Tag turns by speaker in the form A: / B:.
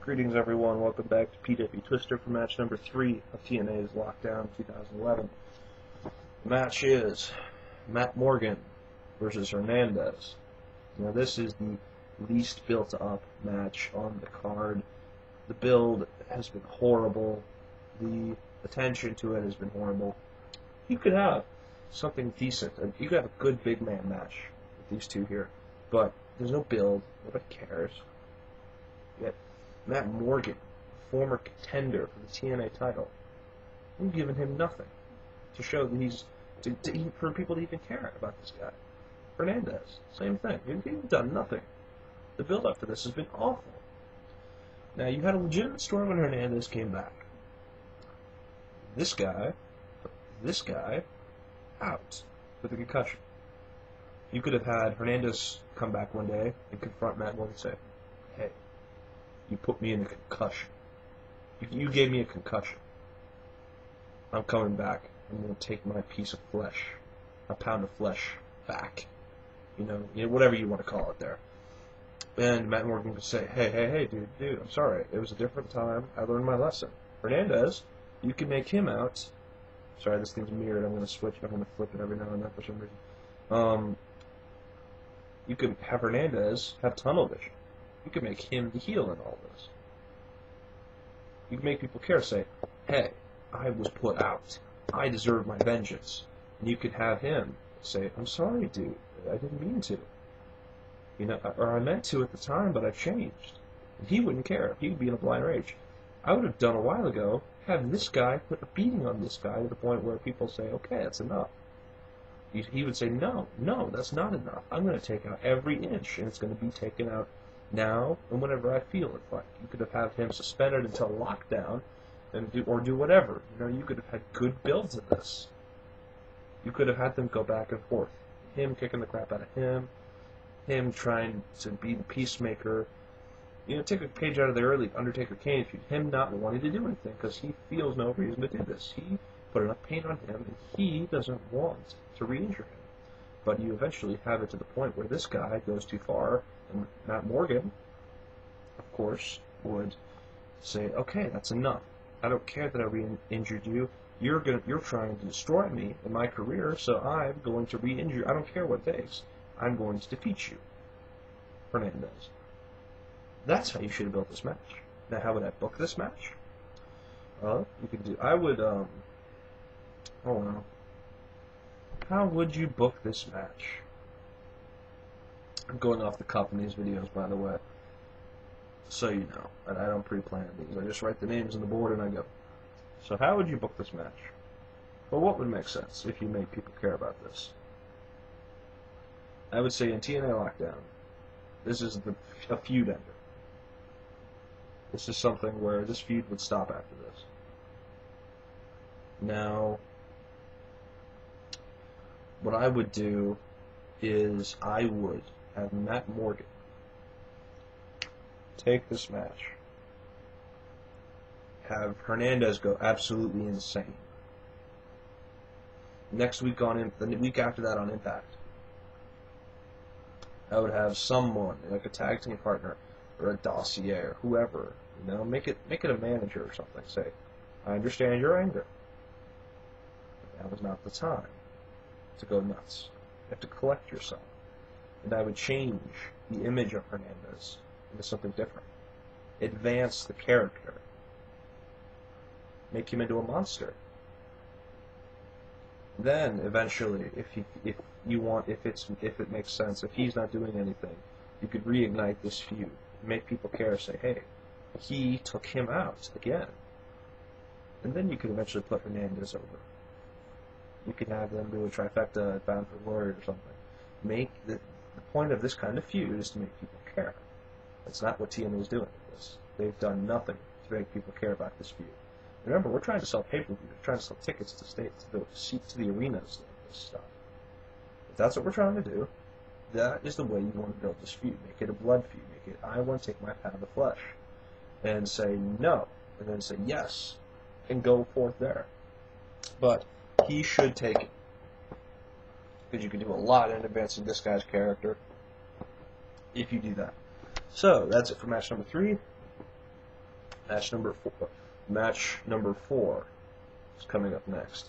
A: Greetings everyone, welcome back to PW Twister for match number 3 of TNA's Lockdown 2011. The match is Matt Morgan versus Hernandez. Now this is the least built up match on the card. The build has been horrible. The attention to it has been horrible. You could have something decent. You could have a good big man match with these two here. But there's no build. Nobody cares. Yet Matt Morgan, former contender for the TNA title, we've given him nothing to show that he's for people to even care about this guy. Hernandez, same thing. He's done nothing. The build-up to this has been awful. Now, you had a legitimate story when Hernandez came back. This guy, out with a concussion. You could have had Hernandez come back one day and confront Matt Morgan and say, hey, you put me in a concussion. You gave me a concussion. I'm coming back. I'm going to take my piece of flesh, a pound of flesh, back. You know, whatever you want to call it there. And Matt Morgan could say, hey, dude, I'm sorry. It was a different time. I learned my lesson. Hernandez, you can make him out. Sorry, this thing's mirrored. I'm going to switch. I'm going to flip it every now and then for some reason. You can have Hernandez have tunnel vision. You can make him the heel in all this. You can make people care, say, hey, I was put out. I deserve my vengeance. And you could have him say, I'm sorry, dude. I didn't mean to. You know, or I meant to at the time, but I've changed. And he wouldn't care. He would be in a blind rage. I would have done a while ago, have this guy put a beating on this guy to the point where people say, okay, that's enough. He would say, no, that's not enough. I'm going to take out every inch, and it's going to be taken out now and whenever I feel it like. You could have had him suspended until lockdown and do whatever. You know, you could have had good builds of this. You could have had them go back and forth. Him kicking the crap out of him trying to be the peacemaker. You know, take a page out of the early Undertaker Kane feud. Him not wanting to do anything because he feels no reason to do this. He put enough pain on him and he doesn't want to re-injure him. But you eventually have it to the point where this guy goes too far, and Matt Morgan, of course, would say, okay, that's enough. I don't care that I re-injured you. You're trying to destroy me in my career, so I'm going to re-injure. I don't care what it takes. I'm going to defeat you, Hernandez. That's how you should have built this match. Now, how would I book this match? Well, you could do. I would. Oh well. How would you book this match? I'm going off the cuff in these videos, by the way, so you know. And I don't pre-plan these. I just write the names on the board and I go. So how would you book this match? Well, what would make sense if you made people care about this? I would say in TNA Lockdown, this is a feud ender. This is something where this feud would stop after this. Now, what I would do is I would have Matt Morgan take this match, have Hernandez go absolutely insane. Next week the week after that on Impact, I would have someone like a tag team partner or a dossier or whoever, you know, make it a manager or something. Say, I understand your anger, but that was not the time to go nuts. You have to collect yourself. And I would change the image of Hernandez into something different. Advance the character. Make him into a monster. Then eventually, if it makes sense, if he's not doing anything, you could reignite this feud. Make people care. Say, hey, he took him out again. And then you could eventually put Hernandez over. You could have them do a trifecta at Bound for Glory or something. The point of this kind of feud is to make people care. That's not what TNA is doing with this. They've done nothing to make people care about this feud. Remember, we're trying to sell pay-per-view. We're trying to sell tickets to states, to seats to the arenas, this stuff. If that's what we're trying to do, that is the way you want to build this feud. Make it a blood feud. Make it, I want to take my pound of flesh. And say no. And then say yes. And go forth there. But he should take it. Because you can do a lot in advancing this guy's character if you do that. So, that's it for match number 3. Match number 4. Match number 4 is coming up next.